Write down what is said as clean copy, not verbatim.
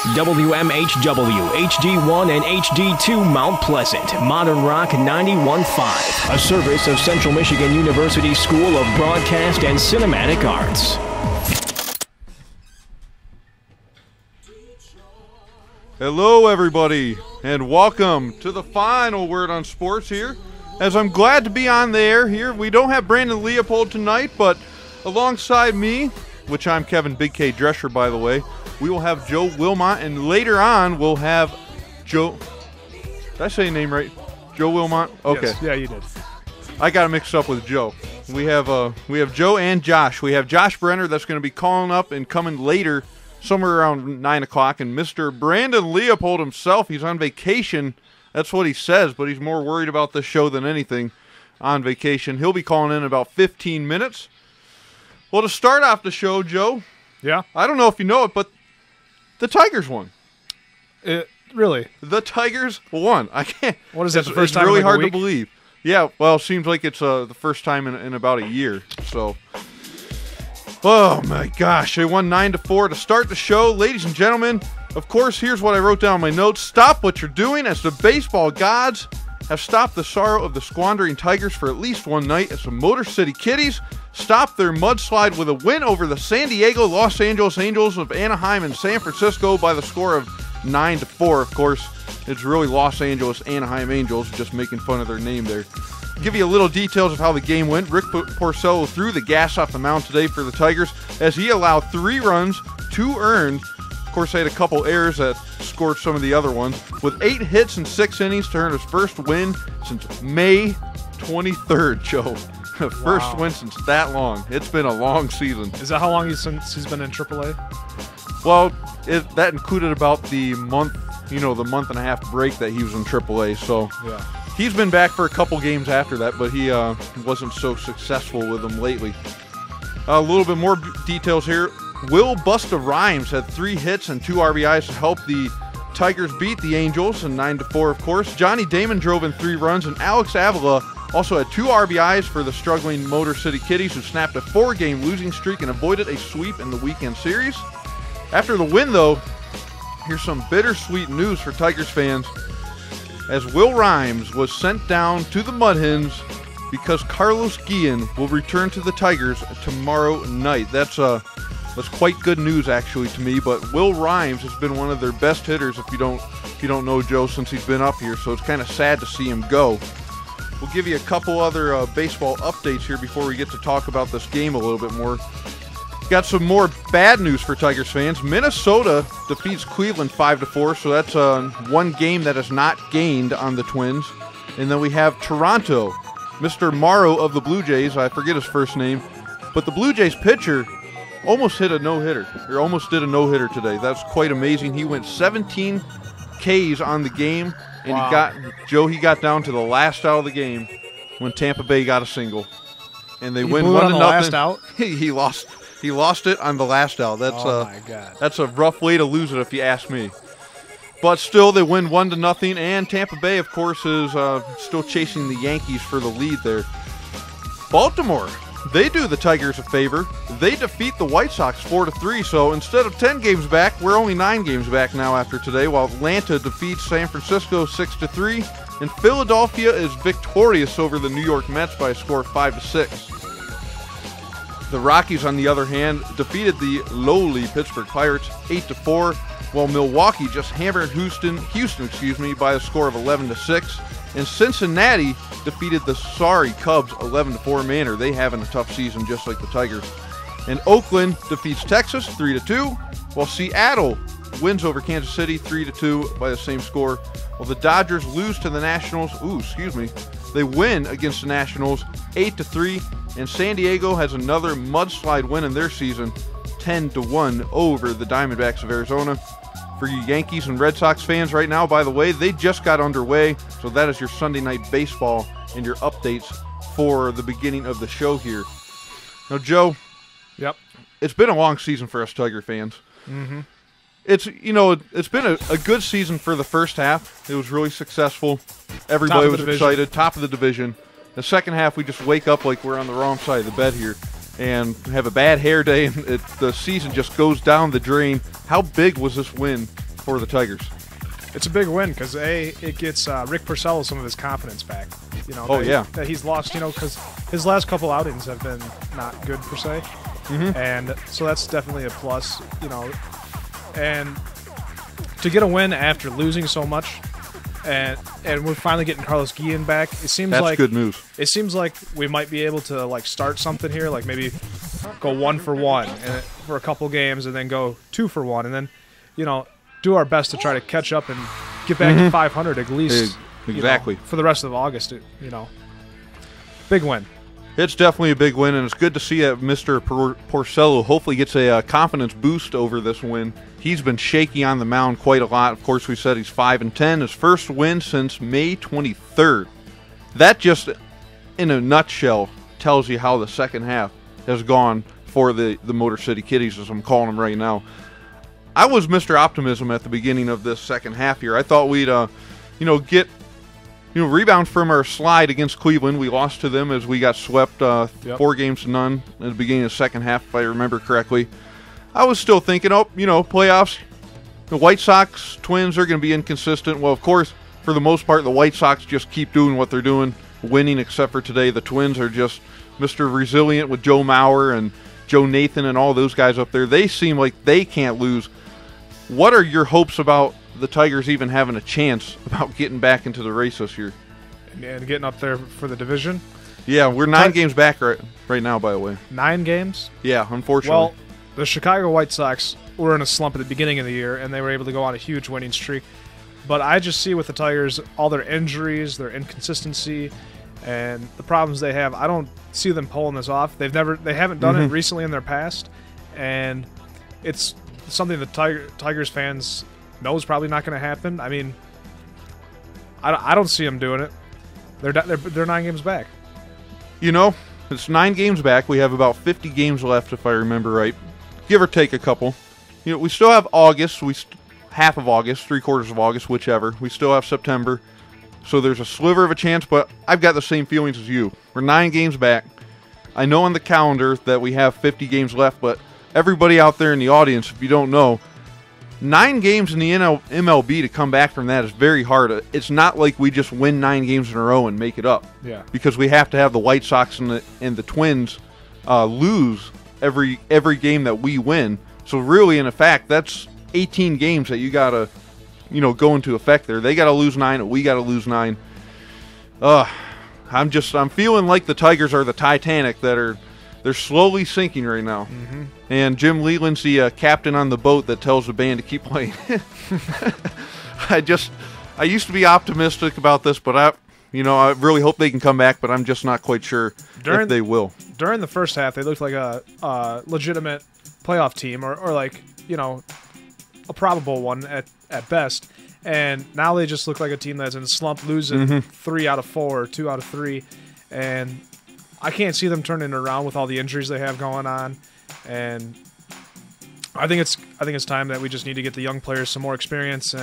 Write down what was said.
WMHW, HD1 and HD2 Mount Pleasant, Modern Rock 91.5, a service of Central Michigan University School of Broadcast and Cinematic Arts. Hello everybody, and welcome to the final word on sports here, as I'm glad to be on the air here. We don't have Brandon Leopold tonight, but alongside me, which I'm Kevin Big K Drescher, by the way, we will have Joe Wilmont, and later on we'll have Joe. Did I say your name right? Joe Wilmont? Okay. Yes. Yeah, you did. I got it mixed up with Joe. We have Joe and Josh. We have Josh Brenner that's going to be calling up and coming later, somewhere around 9 o'clock, and Mr. Brandon Leopold himself, he's on vacation. That's what he says, but he's more worried about this show than anything on vacation. He'll be calling in about 15 minutes. Well, to start off the show, Joe, Yeah? I don't know if you know it, but the Tigers won. Really? The Tigers won. I can't. What is that, the first time It's really in like a hard to week? believe. Yeah, well, it seems like it's the first time in about a year. So, oh my gosh, they won 9-4 to start the show. Ladies and gentlemen, of course, here's what I wrote down in my notes. Stop what you're doing, as the baseball gods have stopped the sorrow of the squandering Tigers for at least one night, as the Motor City Kitties stopped their mudslide with a win over the San Diego Los Angeles Angels of Anaheim and San Francisco by the score of 9-4. Of course, it's really Los Angeles Anaheim Angels, just making fun of their name there. Give you a little details of how the game went. Rick Porcello threw the gas off the mound today for the Tigers, as he allowed 3 runs, 2 earned. Of course, they had a couple errors that scored some of the other ones, with 8 hits in 6 innings to earn his first win since May 23rd, Joe. First win since that long. It's been a long season. Is that how long he's been in AAA? Well, that included about the month, the month and a half break that he was in AAA. So Yeah. he's been back for a couple games after that, but he wasn't so successful with them lately. A little bit more details here. Will Busta Rhymes had 3 hits and 2 RBIs to help the Tigers beat the Angels in 9-4, of course. Johnny Damon drove in 3 runs, and Alex Avila also had 2 RBIs for the struggling Motor City Kitties, who snapped a 4-game losing streak and avoided a sweep in the weekend series. After the win, though, here's some bittersweet news for Tigers fans, as Will Rhymes was sent down to the Mud-Hens because Carlos Guillen will return to the Tigers tomorrow night. That's quite good news, actually, to me. But Will Rhymes has been one of their best hitters, if you don't know Joe, since he's been up here. So it's kind of sad to see him go. We'll give you a couple other baseball updates here before we get to talk about this game a little bit more. Got some more bad news for Tigers fans. Minnesota defeats Cleveland 5-4, so that's one game that is not gained on the Twins. And then we have Toronto, Mr. Morrow of the Blue Jays. I forget his first name, but the Blue Jays pitcher almost hit a no-hitter, or almost did a no-hitter today. That's quite amazing. He went 17 Ks on the game, and he got down to the last out of the game when Tampa Bay got a single, and they win 1-0. Last out? He lost it on the last out. That's my God. That's a rough way to lose it, if you ask me. But still, they win 1-0, and Tampa Bay, of course, is still chasing the Yankees for the lead there. Baltimore, they do the Tigers a favor. They defeat the White Sox 4-3, so instead of 10 games back, we're only 9 games back now after today, while Atlanta defeats San Francisco 6-3, and Philadelphia is victorious over the New York Mets by a score of 5-6. The Rockies, on the other hand, defeated the lowly Pittsburgh Pirates 8-4, while Milwaukee just hammered Houston, by a score of 11-6, and Cincinnati defeated the sorry Cubs 11-4. Man, are they having a tough season, just like the Tigers. And Oakland defeats Texas 3-2, while Seattle wins over Kansas City 3-2 by the same score. While the Dodgers lose to the Nationals, they win against the Nationals 8-3, and San Diego has another mudslide win in their season, 10-1 over the Diamondbacks of Arizona. For you Yankees and Red Sox fans right now, by the way, they just got underway, so that is your Sunday night baseball and your updates for the beginning of the show here. Now, Joe, Yep. It's been a long season for us Tiger fans. Mm-hmm. It's been a good season for the first half. It was really successful. Everybody was excited. Top of the division. The second half, we just wake up like we're on the wrong side of the bed here and have a bad hair day, and the season just goes down the drain. How big was this win for the Tigers. It's a big win because it gets Rick Porcello some of his confidence back. You know, that he's lost. You know, because his last couple outings have been not good per se, and so that's definitely a plus. You know, and to get a win after losing so much, and we're finally getting Carlos Guillen back. It seems That's like good news. It seems like we might be able to like start something here, like maybe go 1-for-1 for a couple games, and then go 2-for-1, and then do our best to try to catch up and get back to 500 at least. Exactly. For the rest of August, big win. It's definitely a big win, and it's good to see that Mr. Porcello hopefully gets a confidence boost over this win. He's been shaky on the mound quite a lot. Of course, we said he's 5-10, his first win since May 23rd. That just, in a nutshell, tells you how the second half has gone for the Motor City Kitties, as I'm calling them right now. I was Mr. Optimism at the beginning of this second half here. I thought we'd, get rebound from our slide against Cleveland. We lost to them as we got swept 4-0 at the beginning of the second half, if I remember correctly. I was still thinking, playoffs, the White Sox, Twins are going to be inconsistent. Well, of course, for the most part, the White Sox just keep doing what they're doing, winning, except for today. The Twins are just Mr. Resilient with Joe Mauer and Joe Nathan and all those guys up there. They seem like they can't lose. What are your hopes about the Tigers even having a chance about getting back into the race this year? And getting up there for the division? Yeah, we're 9 games back right now, by the way. 9 games? Yeah, unfortunately. Well, the Chicago White Sox were in a slump at the beginning of the year, and they were able to go on a huge winning streak. But I just see with the Tigers, all their injuries, their inconsistency, and the problems they have, I don't see them pulling this off. They haven't done it recently in their past, and it's something that Tigers fans know is probably not going to happen. I mean, I don't see them doing it. They're 9 games back. It's 9 games back. We have about 50 games left, if I remember right, give or take a couple. We still have August. Half of August, 3/4 of August, whichever. We still have September. So there's a sliver of a chance, but I've got the same feelings as you. We're 9 games back. I know on the calendar that we have 50 games left, but everybody out there in the audience, if you don't know, 9 games in the MLB to come back from that is very hard. It's not like we just win 9 games in a row and make it up. Yeah. Because we have to have the White Sox and the Twins lose every game that we win. So really, in effect, that's 18 games that you got to, go into effect there. They got to lose 9, and we got to lose 9. I'm feeling like the Tigers are the Titanic they're slowly sinking right now. And Jim Leland's the captain on the boat that tells the band to keep playing. I used to be optimistic about this, but I really hope they can come back, but I'm just not quite sure if they will. During the first half, they looked like a legitimate playoff team, or like, a probable one at best. And now they just look like a team that's in a slump, losing 3 out of 4, 2 out of 3. And I can't see them turning it around with all the injuries they have going on. And I think it's time that we just need to get the young players some more experience.